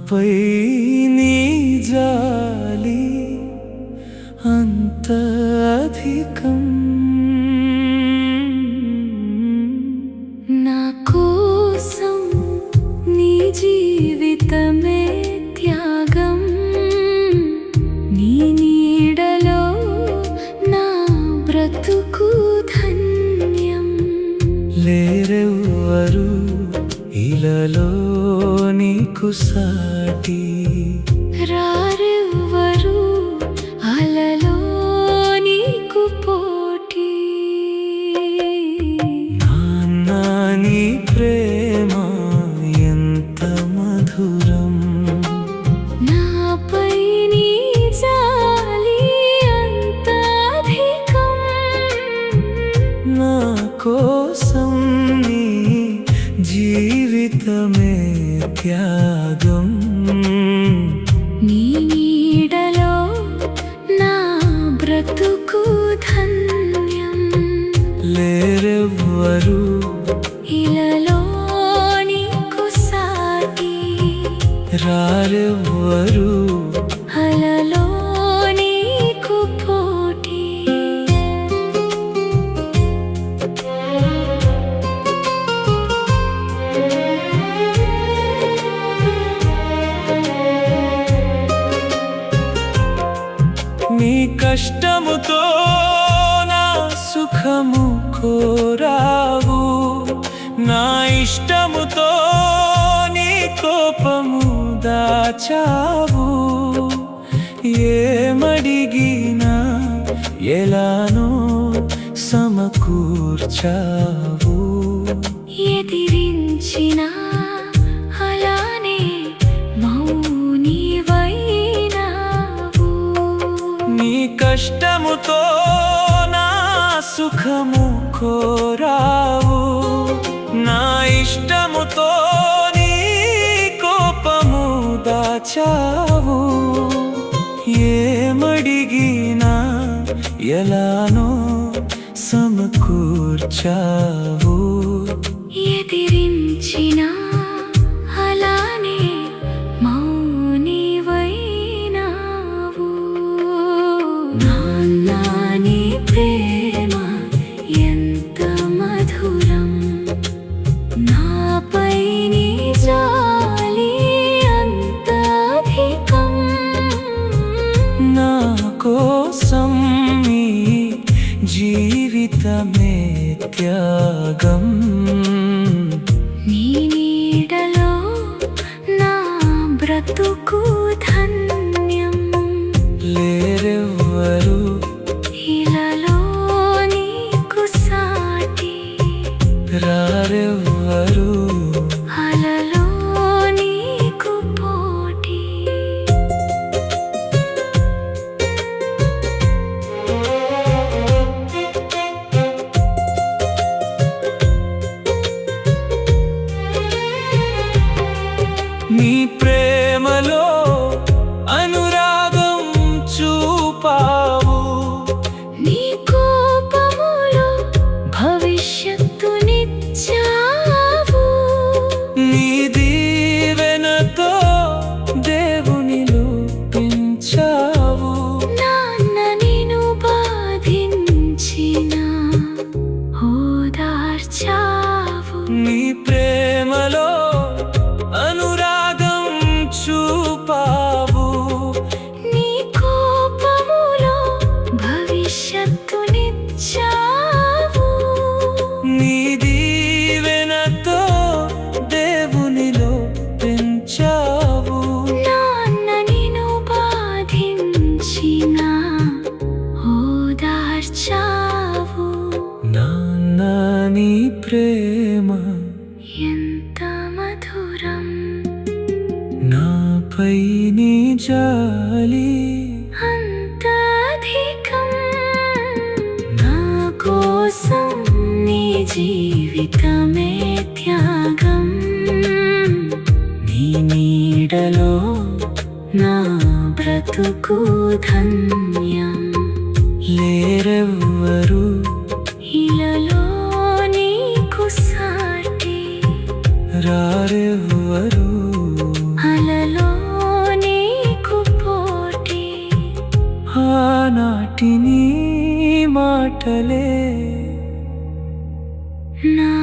నాపై నీ జాలి అంత అధికం. నా కోసం నీ జీవితమే త్యాగం. నీ నీడలో నా బ్రతుకు ధన్యం. లేరెవ్వరు ఇలలో నీకు సాటి, రారెవ్వరు అలలో నీకు పోటీ. నాన్న నీ ప్రేమ ఎంత మధురం, నాపై నీ జాలి అంత అధికం. నా కోసం నీ జీవితమే త్యాగం. నీ నీడలో నా బ్రతుకు ధన్యం. లేరెవ్వరు ఇలలో నీకు సాటి, రారెవ్వరు అలలో నీకు పోటీ. నీ కష్టముతో నా సుఖము కోరావు, నా ఇష్టముతో నీ కోపము దాచావు. ఏమడిగినా ఎలానో సమకూర్చావు. ఎదిరించినా అలానే మౌనివైనావు. నీ కష్టముతో నా సుఖము కోరావు, నా ఇష్టముతో నీ కోపము దాచావు. ఏమడిగినా ఎలానో సమకూర్చావు. ఎదిరించినా అలానే మౌనివైనావు. నాన్న నీ ప్రేమ ఎంత మధురం, నాపై నీ జాలి అంత అధికం. నా కోసం నీ జీవితమే త్యాగం. నీ నీడలో నా బ్రతుకు ధన్యం. లేరెవ్వరు ఇలలో నీకు సాటి, రారెవ్వరు అలలో నీకు పోటీ. నీ ప్రేమలో అనురాగం చూపావు, నీ కోపములో భవిష్యత్తునిచ్చావు. నీ దీవెనతో దేవునిలో పెంచావు. నాన్న నిన్ను బాధించినా ఓదార్చావు. నీ ప్రేమలో అనురాగం చూపావు, నీ కోపములో భవిష్యత్తునిచ్చావు. నీ దీవెనతో దేవునిలో పెంచావు. నాన్న నిన్ను బాధించినా ఓదార్చావు. నాన్న నీ ప్రేమ ఎంత మధురం, నాపై నీ జాలి అంత అధికం. నా కోసం నీ జీవితమే త్యాగం. నీ నీడలో నా బ్రతుకు ధన్యం. లేరెవ్వరు ఇలలో నీకు సాటి, రారెవ్వరు అలలో ఆనాటి నీ మాటలే నా